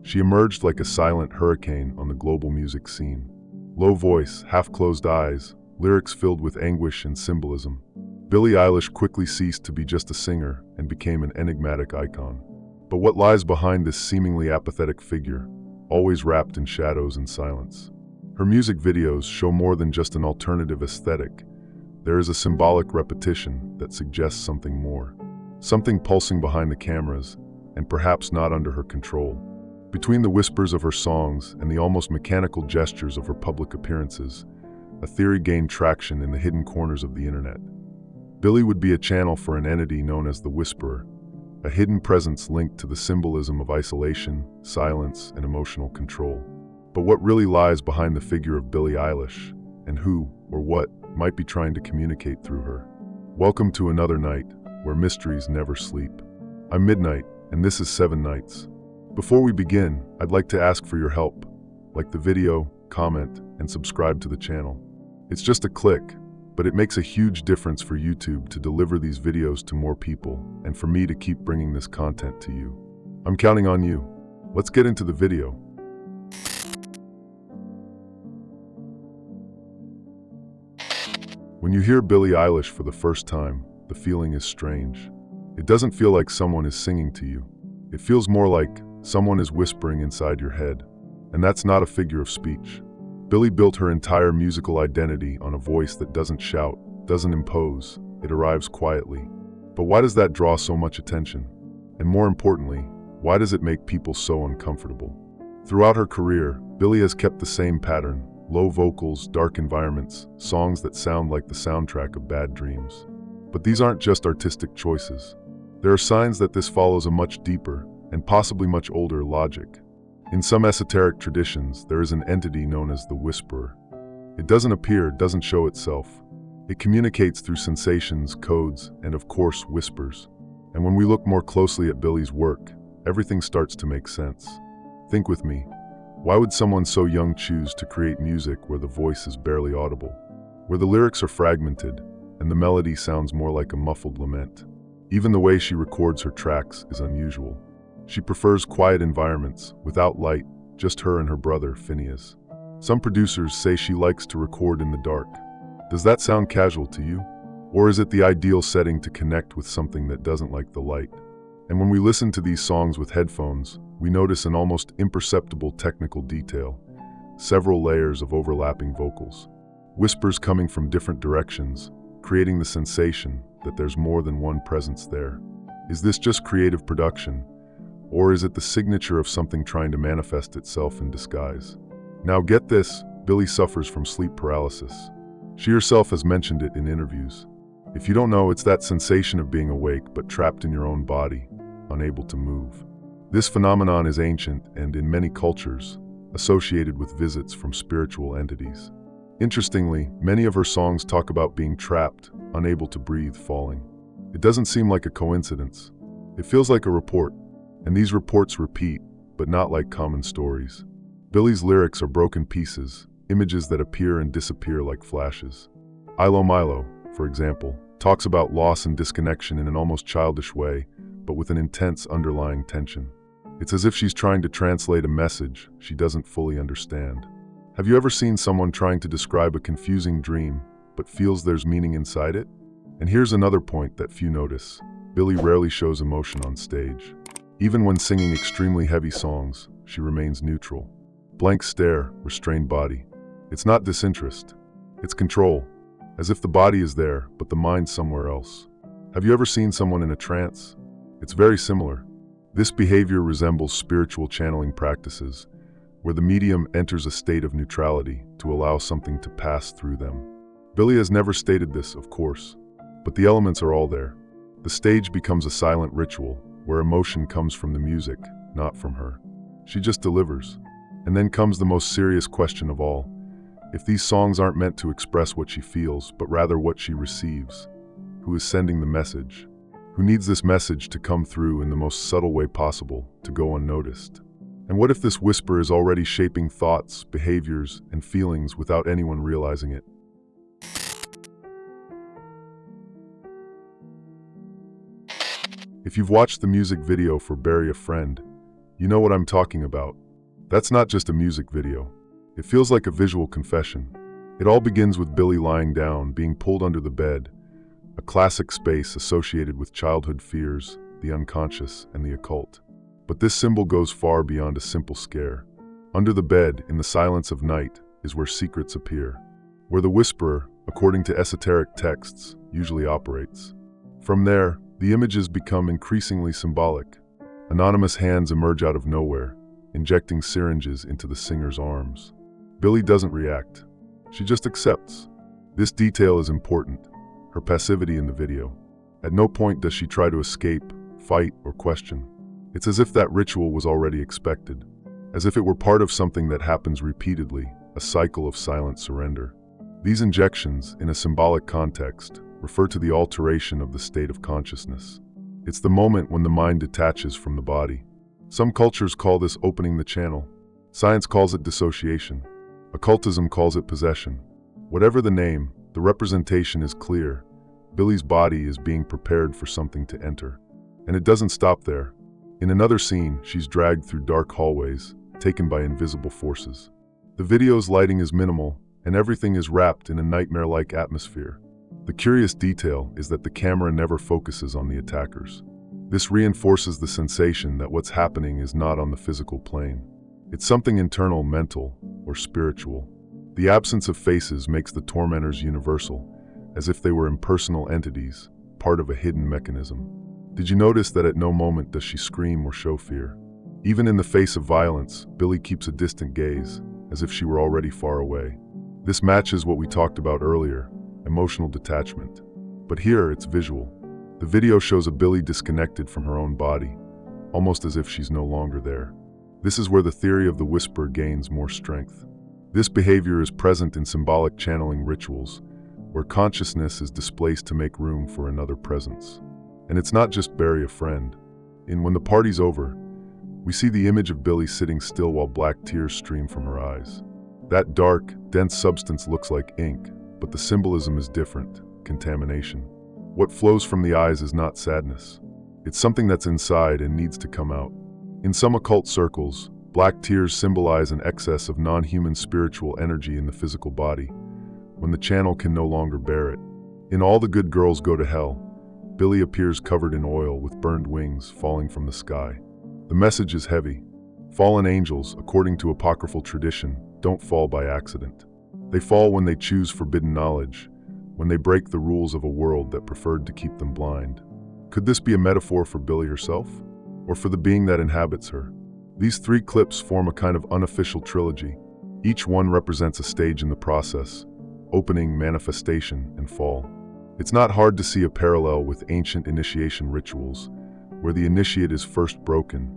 She emerged like a silent hurricane on the global music scene. Low voice, half-closed eyes, lyrics filled with anguish and symbolism. Billie Eilish quickly ceased to be just a singer and became an enigmatic icon. But what lies behind this seemingly apathetic figure, always wrapped in shadows and silence? Her music videos show more than just an alternative aesthetic. There is a symbolic repetition that suggests something more. Something pulsing behind the cameras, and perhaps not under her control. Between the whispers of her songs and the almost mechanical gestures of her public appearances, a theory gained traction in the hidden corners of the internet. Billie would be a channel for an entity known as the Whisperer, a hidden presence linked to the symbolism of isolation, silence, and emotional control. But what really lies behind the figure of Billie Eilish, and who, or what, might be trying to communicate through her? Welcome to another night, where mysteries never sleep. I'm Midnight, and this is 7 Nights. Before we begin, I'd like to ask for your help. Like the video, comment, and subscribe to the channel. It's just a click, but it makes a huge difference for YouTube to deliver these videos to more people, and for me to keep bringing this content to you. I'm counting on you. Let's get into the video. When you hear Billie Eilish for the first time, the feeling is strange. It doesn't feel like someone is singing to you. It feels more like someone is whispering inside your head. And that's not a figure of speech. Billie built her entire musical identity on a voice that doesn't shout, doesn't impose, it arrives quietly. But why does that draw so much attention? And more importantly, why does it make people so uncomfortable? Throughout her career, Billie has kept the same pattern: low vocals, dark environments, songs that sound like the soundtrack of bad dreams. But these aren't just artistic choices. There are signs that this follows a much deeper, and possibly much older, logic. In some esoteric traditions, there is an entity known as the Whisperer. It doesn't appear, doesn't show itself. It communicates through sensations, codes, and of course, whispers. And when we look more closely at Billie's work, everything starts to make sense. Think with me. Why would someone so young choose to create music where the voice is barely audible, where the lyrics are fragmented, and the melody sounds more like a muffled lament? Even the way she records her tracks is unusual. She prefers quiet environments, without light, just her and her brother, Phineas. Some producers say she likes to record in the dark. Does that sound casual to you? Or is it the ideal setting to connect with something that doesn't like the light? And when we listen to these songs with headphones, we notice an almost imperceptible technical detail: several layers of overlapping vocals. Whispers coming from different directions, creating the sensation that there's more than one presence there. Is this just creative production? Or is it the signature of something trying to manifest itself in disguise? Now get this, Billie suffers from sleep paralysis. She herself has mentioned it in interviews. If you don't know, it's that sensation of being awake but trapped in your own body, unable to move. This phenomenon is ancient and, in many cultures, associated with visits from spiritual entities. Interestingly, many of her songs talk about being trapped, unable to breathe, falling. It doesn't seem like a coincidence. It feels like a report. And these reports repeat, but not like common stories. Billie's lyrics are broken pieces, images that appear and disappear like flashes. Ilo Milo, for example, talks about loss and disconnection in an almost childish way, but with an intense underlying tension. It's as if she's trying to translate a message she doesn't fully understand. Have you ever seen someone trying to describe a confusing dream, but feels there's meaning inside it? And here's another point that few notice. Billie rarely shows emotion on stage. Even when singing extremely heavy songs, she remains neutral. Blank stare, restrained body. It's not disinterest. It's control. As if the body is there, but the mind's somewhere else. Have you ever seen someone in a trance? It's very similar. This behavior resembles spiritual channeling practices, where the medium enters a state of neutrality to allow something to pass through them. Billie has never stated this, of course, but the elements are all there. The stage becomes a silent ritual, where emotion comes from the music, not from her. She just delivers. And then comes the most serious question of all. If these songs aren't meant to express what she feels, but rather what she receives, who is sending the message? Who needs this message to come through in the most subtle way possible, to go unnoticed? And what if this whisper is already shaping thoughts, behaviors, and feelings without anyone realizing it? If you've watched the music video for Bury a Friend, You know what I'm talking about. That's not just a music video. It feels like a visual confession. It all begins with Billie lying down, being pulled under the bed, a classic space associated with childhood fears, the unconscious, and the occult. But this symbol goes far beyond a simple scare. Under the bed, in the silence of night, is where secrets appear, where the whisperer, according to esoteric texts, usually operates. From there, the images become increasingly symbolic. Anonymous hands emerge out of nowhere, injecting syringes into the singer's arms. Billie doesn't react. She just accepts. This detail is important, her passivity in the video. At no point does she try to escape, fight, or question. It's as if that ritual was already expected, as if it were part of something that happens repeatedly, a cycle of silent surrender. These injections, in a symbolic context, refer to the alteration of the state of consciousness. It's the moment when the mind detaches from the body. Some cultures call this opening the channel. Science calls it dissociation. Occultism calls it possession. Whatever the name, the representation is clear. Billie's body is being prepared for something to enter. And it doesn't stop there. In another scene, she's dragged through dark hallways, taken by invisible forces. The video's lighting is minimal, and everything is wrapped in a nightmare-like atmosphere. The curious detail is that the camera never focuses on the attackers. This reinforces the sensation that what's happening is not on the physical plane. It's something internal, mental, or spiritual. The absence of faces makes the tormentors universal, as if they were impersonal entities, part of a hidden mechanism. Did you notice that at no moment does she scream or show fear? Even in the face of violence, Billie keeps a distant gaze, as if she were already far away. This matches what we talked about earlier, emotional detachment. But here, it's visual. The video shows a Billie disconnected from her own body, almost as if she's no longer there. This is where the theory of the whisper gains more strength. This behavior is present in symbolic channeling rituals, where consciousness is displaced to make room for another presence. And it's not just bury a friend. In When the Party's Over, we see the image of Billie sitting still while black tears stream from her eyes. That dark, dense substance looks like ink, but the symbolism is different: contamination. What flows from the eyes is not sadness. It's something that's inside and needs to come out. In some occult circles, black tears symbolize an excess of non-human spiritual energy in the physical body, when the channel can no longer bear it. In All the Good Girls Go to Hell, Billie appears covered in oil with burned wings falling from the sky. The message is heavy. Fallen angels, according to apocryphal tradition, don't fall by accident. They fall when they choose forbidden knowledge, when they break the rules of a world that preferred to keep them blind. Could this be a metaphor for Billie herself, or for the being that inhabits her? These three clips form a kind of unofficial trilogy. Each one represents a stage in the process: opening, manifestation, and fall. It's not hard to see a parallel with ancient initiation rituals, where the initiate is first broken,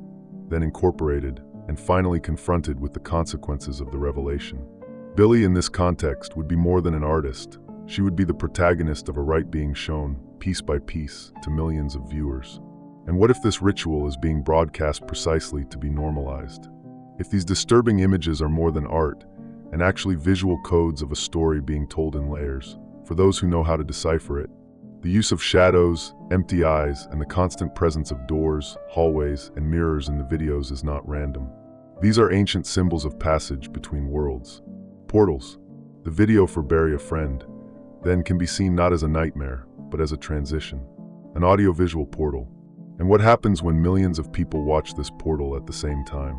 then incorporated, and finally confronted with the consequences of the revelation. Billie, in this context, would be more than an artist. She would be the protagonist of a rite being shown, piece by piece, to millions of viewers. And what if this ritual is being broadcast precisely to be normalized? If these disturbing images are more than art, and actually visual codes of a story being told in layers, for those who know how to decipher it, the use of shadows, empty eyes, and the constant presence of doors, hallways, and mirrors in the videos is not random. These are ancient symbols of passage between worlds. Portals. The video for Bury a Friend, then, can be seen not as a nightmare, but as a transition, an audiovisual portal. And what happens when millions of people watch this portal at the same time?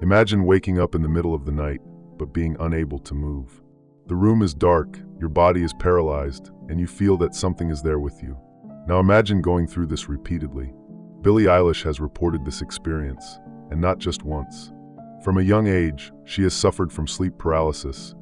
Imagine waking up in the middle of the night, but being unable to move. The room is dark, your body is paralyzed, and you feel that something is there with you. Now imagine going through this repeatedly. Billie Eilish has reported this experience, and not just once. From a young age, she has suffered from sleep paralysis,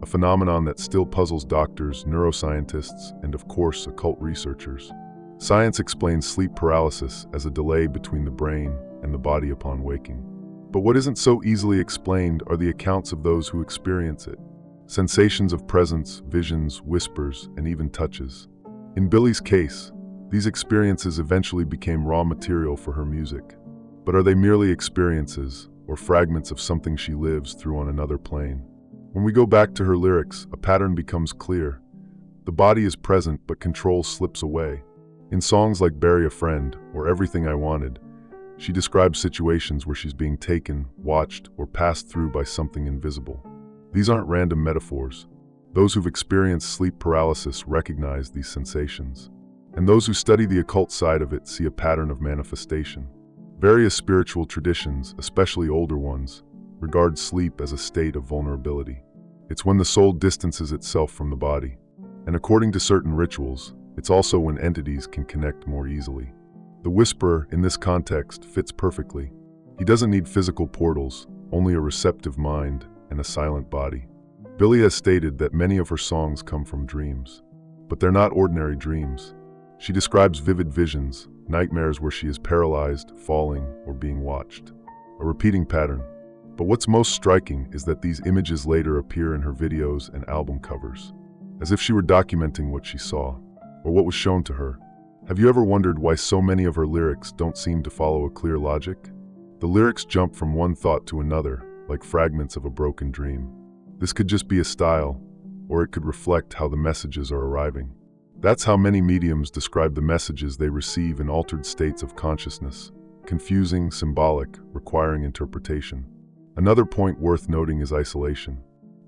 a phenomenon that still puzzles doctors, neuroscientists, and of course, occult researchers. Science explains sleep paralysis as a delay between the brain and the body upon waking. But what isn't so easily explained are the accounts of those who experience it. Sensations of presence, visions, whispers, and even touches. In Billie's case, these experiences eventually became raw material for her music. But are they merely experiences, or fragments of something she lives through on another plane? When we go back to her lyrics, a pattern becomes clear. The body is present, but control slips away. In songs like Bury a Friend or Everything I Wanted, she describes situations where she's being taken, watched, or passed through by something invisible. These aren't random metaphors. Those who've experienced sleep paralysis recognize these sensations. And those who study the occult side of it see a pattern of manifestation. Various spiritual traditions, especially older ones, regard sleep as a state of vulnerability. It's when the soul distances itself from the body. And according to certain rituals, it's also when entities can connect more easily. The whisperer, in this context, fits perfectly. He doesn't need physical portals, only a receptive mind and a silent body. Billie has stated that many of her songs come from dreams. But they're not ordinary dreams. She describes vivid visions, nightmares where she is paralyzed, falling, or being watched. A repeating pattern. But what's most striking is that these images later appear in her videos and album covers, as if she were documenting what she saw, or what was shown to her. Have you ever wondered why so many of her lyrics don't seem to follow a clear logic? The lyrics jump from one thought to another, like fragments of a broken dream. This could just be a style, or it could reflect how the messages are arriving. That's how many mediums describe the messages they receive in altered states of consciousness, confusing, symbolic, requiring interpretation. Another point worth noting is isolation.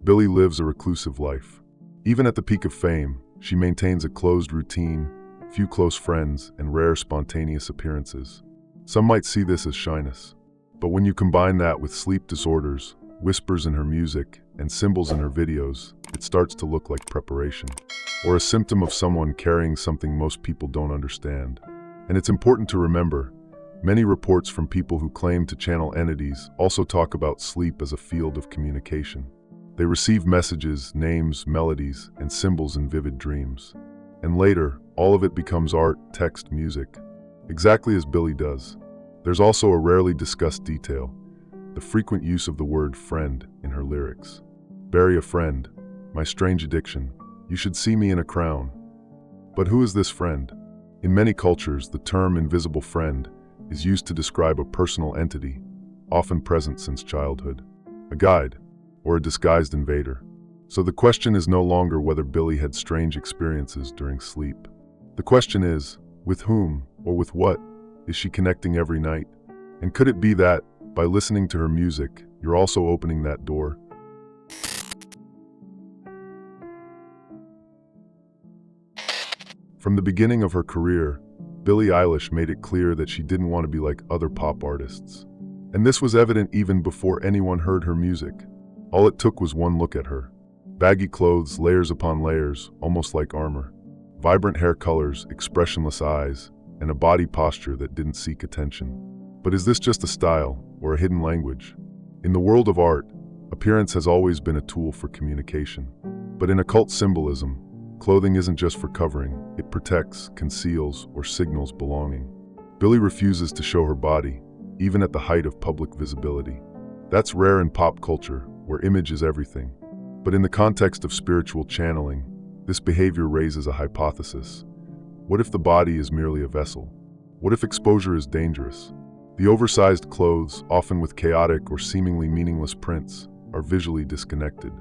Billie lives a reclusive life. Even at the peak of fame, she maintains a closed routine, few close friends, and rare spontaneous appearances. Some might see this as shyness. But when you combine that with sleep disorders, whispers in her music, and symbols in her videos, it starts to look like preparation, or a symptom of someone carrying something most people don't understand. And it's important to remember, many reports from people who claim to channel entities also talk about sleep as a field of communication. They receive messages, names, melodies, and symbols in vivid dreams. And later, all of it becomes art, text, music, exactly as Billie does. There's also a rarely discussed detail, the frequent use of the word friend in her lyrics. Bury a friend, my strange addiction, you should see me in a crown. But who is this friend? In many cultures, the term invisible friend is used to describe a personal entity, often present since childhood, a guide, or a disguised invader. So the question is no longer whether Billie had strange experiences during sleep. The question is, with whom, or with what, is she connecting every night? And could it be that, by listening to her music, you're also opening that door? From the beginning of her career, Billie Eilish made it clear that she didn't want to be like other pop artists. And this was evident even before anyone heard her music. All it took was one look at her. Baggy clothes, layers upon layers, almost like armor. Vibrant hair colors, expressionless eyes, and a body posture that didn't seek attention. But is this just a style, or a hidden language? In the world of art, appearance has always been a tool for communication. But in occult symbolism, clothing isn't just for covering, it protects, conceals, or signals belonging. Billie refuses to show her body, even at the height of public visibility. That's rare in pop culture, where image is everything. But in the context of spiritual channeling, this behavior raises a hypothesis. What if the body is merely a vessel? What if exposure is dangerous? The oversized clothes, often with chaotic or seemingly meaningless prints, are visually disconnected.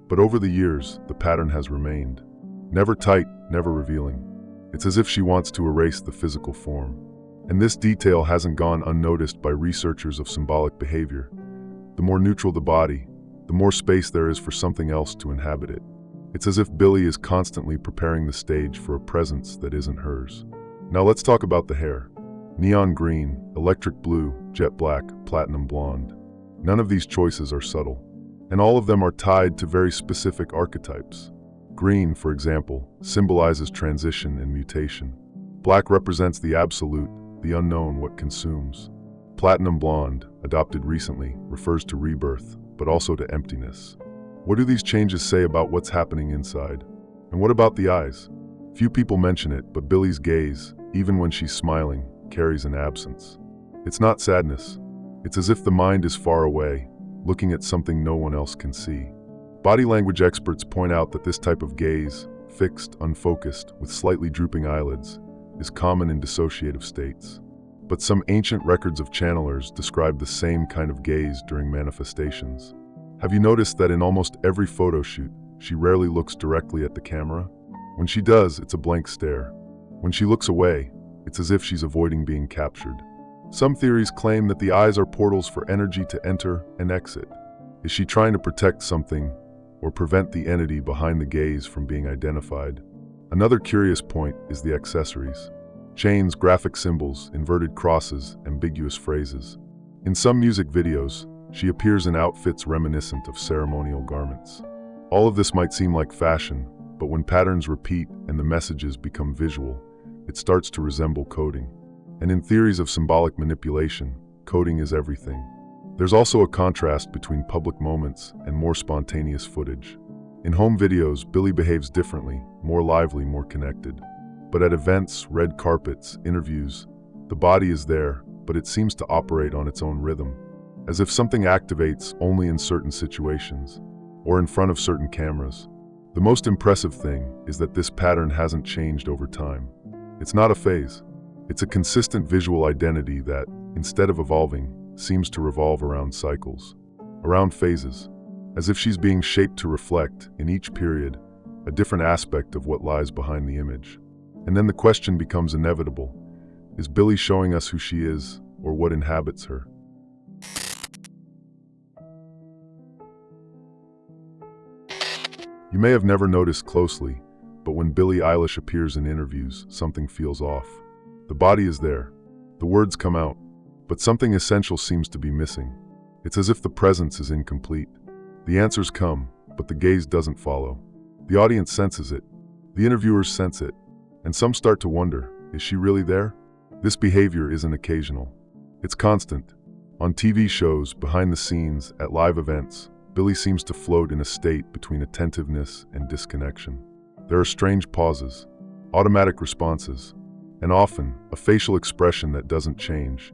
But over the years, the pattern has remained. Never tight, never revealing. It's as if she wants to erase the physical form. And this detail hasn't gone unnoticed by researchers of symbolic behavior. The more neutral the body, the more space there is for something else to inhabit it. It's as if Billie is constantly preparing the stage for a presence that isn't hers. Now let's talk about the hair. Neon green, electric blue, jet black, platinum blonde. None of these choices are subtle. And all of them are tied to very specific archetypes. Green, for example, symbolizes transition and mutation. Black represents the absolute, the unknown, what consumes. Platinum blonde, adopted recently, refers to rebirth, but also to emptiness. What do these changes say about what's happening inside? And what about the eyes? Few people mention it, but Billie's gaze, even when she's smiling, carries an absence. It's not sadness. It's as if the mind is far away, looking at something no one else can see. Body language experts point out that this type of gaze, fixed, unfocused, with slightly drooping eyelids, is common in dissociative states. But some ancient records of channelers describe the same kind of gaze during manifestations. Have you noticed that in almost every photo shoot, she rarely looks directly at the camera? When she does, it's a blank stare. When she looks away, it's as if she's avoiding being captured. Some theories claim that the eyes are portals for energy to enter and exit. Is she trying to protect something or prevent the entity behind the gaze from being identified? Another curious point is the accessories. Chains, graphic symbols, inverted crosses, ambiguous phrases. In some music videos, she appears in outfits reminiscent of ceremonial garments. All of this might seem like fashion, but when patterns repeat and the messages become visual, it starts to resemble coding. And in theories of symbolic manipulation, coding is everything. There's also a contrast between public moments and more spontaneous footage. In home videos, Billie behaves differently, more lively, more connected. But at events, red carpets, interviews, the body is there, but it seems to operate on its own rhythm, as if something activates only in certain situations, or in front of certain cameras. The most impressive thing is that this pattern hasn't changed over time. It's not a phase. It's a consistent visual identity that, instead of evolving, seems to revolve around cycles, around phases, as if she's being shaped to reflect, in each period, a different aspect of what lies behind the image. And then the question becomes inevitable. Is Billie showing us who she is, or what inhabits her? You may have never noticed closely, but when Billie Eilish appears in interviews, something feels off. The body is there, the words come out, but something essential seems to be missing. It's as if the presence is incomplete. The answers come, but the gaze doesn't follow. The audience senses it, the interviewers sense it, and some start to wonder, is she really there? This behavior isn't occasional. It's constant. On TV shows, behind the scenes, at live events, Billie seems to float in a state between attentiveness and disconnection. There are strange pauses, automatic responses, and often a facial expression that doesn't change,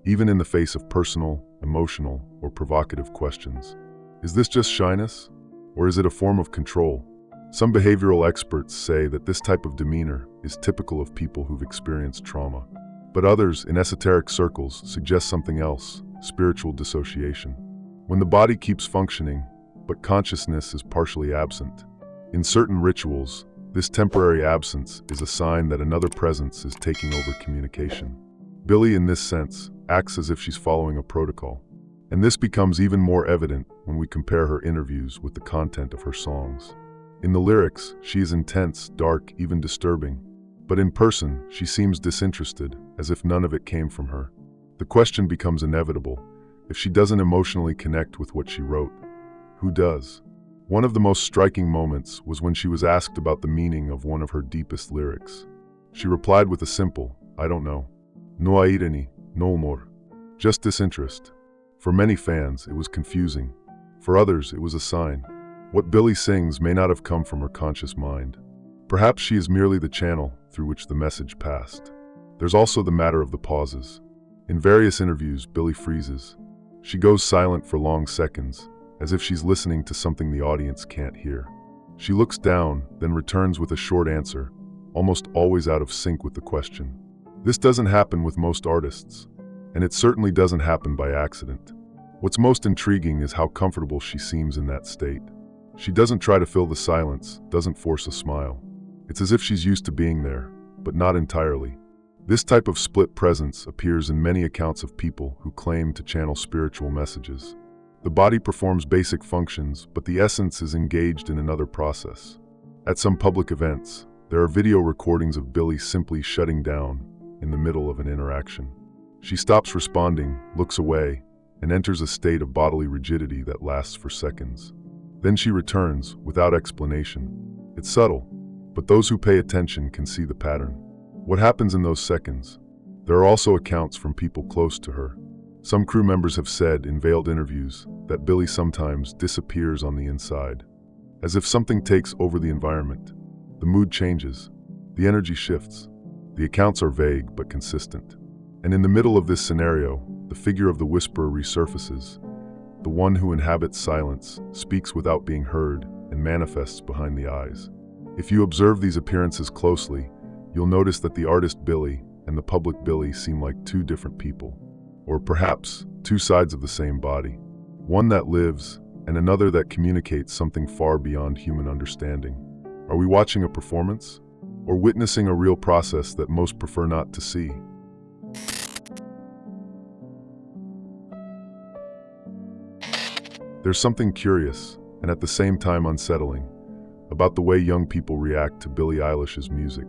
even in the face of personal, emotional, or provocative questions. Is this just shyness? Or is it a form of control? Some behavioral experts say that this type of demeanor is typical of people who've experienced trauma. But others, in esoteric circles, suggest something else, spiritual dissociation. When the body keeps functioning, but consciousness is partially absent. In certain rituals, this temporary absence is a sign that another presence is taking over communication. Billie, in this sense, acts as if she's following a protocol. And this becomes even more evident when we compare her interviews with the content of her songs. In the lyrics, she is intense, dark, even disturbing. But in person, she seems disinterested, as if none of it came from her. The question becomes inevitable. If she doesn't emotionally connect with what she wrote, who does? One of the most striking moments was when she was asked about the meaning of one of her deepest lyrics. She replied with a simple, "I don't know. No irony, no more." Just disinterest. For many fans, it was confusing. For others, it was a sign. What Billie sings may not have come from her conscious mind. Perhaps she is merely the channel through which the message passed. There's also the matter of the pauses. In various interviews, Billie freezes. She goes silent for long seconds, as if she's listening to something the audience can't hear. She looks down, then returns with a short answer, almost always out of sync with the question. This doesn't happen with most artists, and it certainly doesn't happen by accident. What's most intriguing is how comfortable she seems in that state. She doesn't try to fill the silence, doesn't force a smile. It's as if she's used to being there, but not entirely. This type of split presence appears in many accounts of people who claim to channel spiritual messages. The body performs basic functions, but the essence is engaged in another process. At some public events, there are video recordings of Billie simply shutting down in the middle of an interaction. She stops responding, looks away, and enters a state of bodily rigidity that lasts for seconds. Then she returns, without explanation. It's subtle, but those who pay attention can see the pattern. What happens in those seconds? There are also accounts from people close to her. Some crew members have said in veiled interviews that Billie sometimes disappears on the inside, as if something takes over the environment. The mood changes, the energy shifts. The accounts are vague but consistent. And in the middle of this scenario, the figure of the whisperer resurfaces. The one who inhabits silence, speaks without being heard, and manifests behind the eyes. If you observe these appearances closely, you'll notice that the artist Billie and the public Billie seem like two different people, or perhaps two sides of the same body. One that lives, and another that communicates something far beyond human understanding. Are we watching a performance? Or witnessing a real process that most prefer not to see? There's something curious, and at the same time unsettling, about the way young people react to Billie Eilish's music.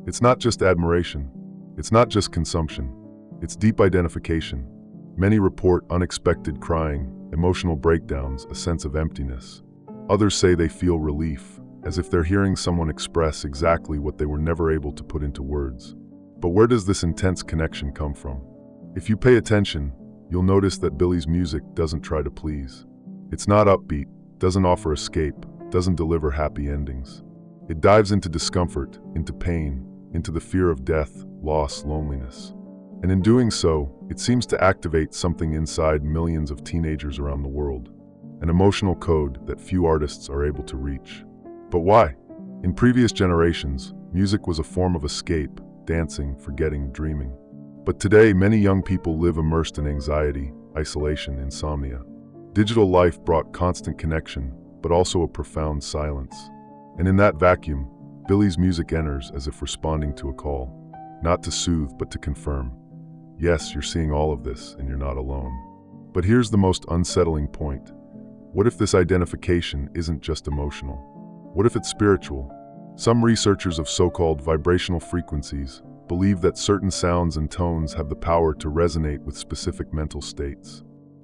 It's not just admiration. It's not just consumption. It's deep identification. Many report unexpected crying, emotional breakdowns, a sense of emptiness. Others say they feel relief, as if they're hearing someone express exactly what they were never able to put into words. But where does this intense connection come from? If you pay attention, you'll notice that Billie's music doesn't try to please. It's not upbeat, doesn't offer escape, doesn't deliver happy endings. It dives into discomfort, into pain, into the fear of death, loss, loneliness. And in doing so, it seems to activate something inside millions of teenagers around the world, an emotional code that few artists are able to reach. But why? In previous generations, music was a form of escape, dancing, forgetting, dreaming. But today, many young people live immersed in anxiety, isolation, insomnia. Digital life brought constant connection, but also a profound silence. And in that vacuum, Billie's music enters as if responding to a call, not to soothe, but to confirm. Yes, you're seeing all of this, and you're not alone. But here's the most unsettling point. What if this identification isn't just emotional? What if it's spiritual? Some researchers of so-called vibrational frequencies believe that certain sounds and tones have the power to resonate with specific mental states.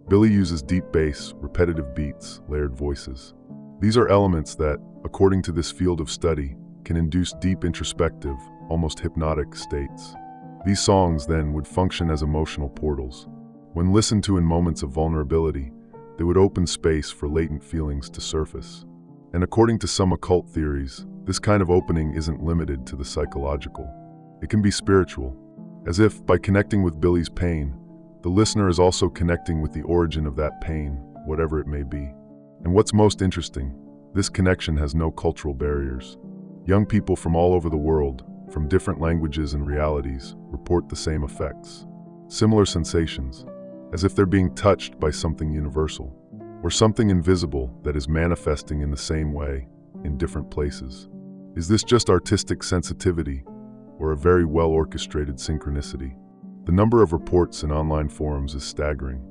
Billie uses deep bass, repetitive beats, layered voices. These are elements that, according to this field of study, can induce deep introspective, almost hypnotic states. These songs, then, would function as emotional portals. When listened to in moments of vulnerability, they would open space for latent feelings to surface. And according to some occult theories, this kind of opening isn't limited to the psychological. It can be spiritual, as if, by connecting with Billie's pain, the listener is also connecting with the origin of that pain, whatever it may be. And what's most interesting, this connection has no cultural barriers. Young people from all over the world, from different languages and realities, report the same effects. Similar sensations, as if they're being touched by something universal, or something invisible that is manifesting in the same way, in different places. Is this just artistic sensitivity, or a very well-orchestrated synchronicity? The number of reports in online forums is staggering.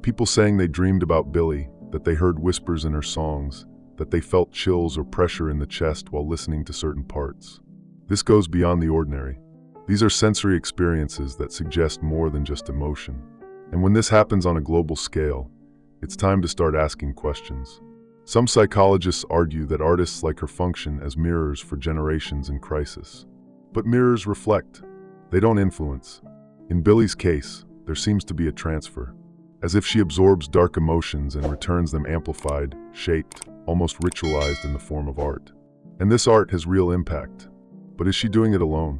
People saying they dreamed about Billie, that they heard whispers in her songs, that they felt chills or pressure in the chest while listening to certain parts. This goes beyond the ordinary. These are sensory experiences that suggest more than just emotion. And when this happens on a global scale, it's time to start asking questions. Some psychologists argue that artists like her function as mirrors for generations in crisis. But mirrors reflect. They don't influence. In Billie's case, there seems to be a transfer, as if she absorbs dark emotions and returns them amplified, shaped, almost ritualized in the form of art. And this art has real impact. But is she doing it alone?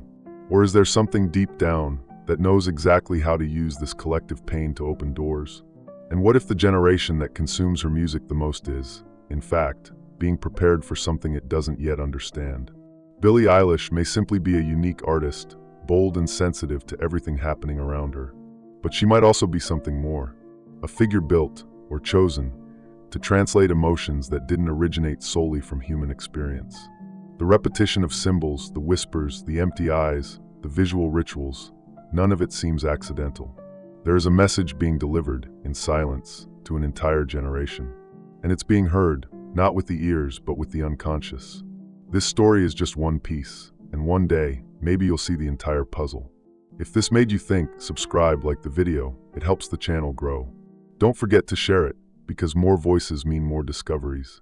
Or is there something deep down that knows exactly how to use this collective pain to open doors? And what if the generation that consumes her music the most is, in fact, being prepared for something it doesn't yet understand? Billie Eilish may simply be a unique artist, bold and sensitive to everything happening around her. But she might also be something more, a figure built, or chosen, to translate emotions that didn't originate solely from human experience. The repetition of symbols, the whispers, the empty eyes, the visual rituals, none of it seems accidental. There is a message being delivered, in silence, to an entire generation. And it's being heard, not with the ears, but with the unconscious. This story is just one piece, and one day, maybe you'll see the entire puzzle. If this made you think, subscribe, like the video. It helps the channel grow. Don't forget to share it, because more voices mean more discoveries.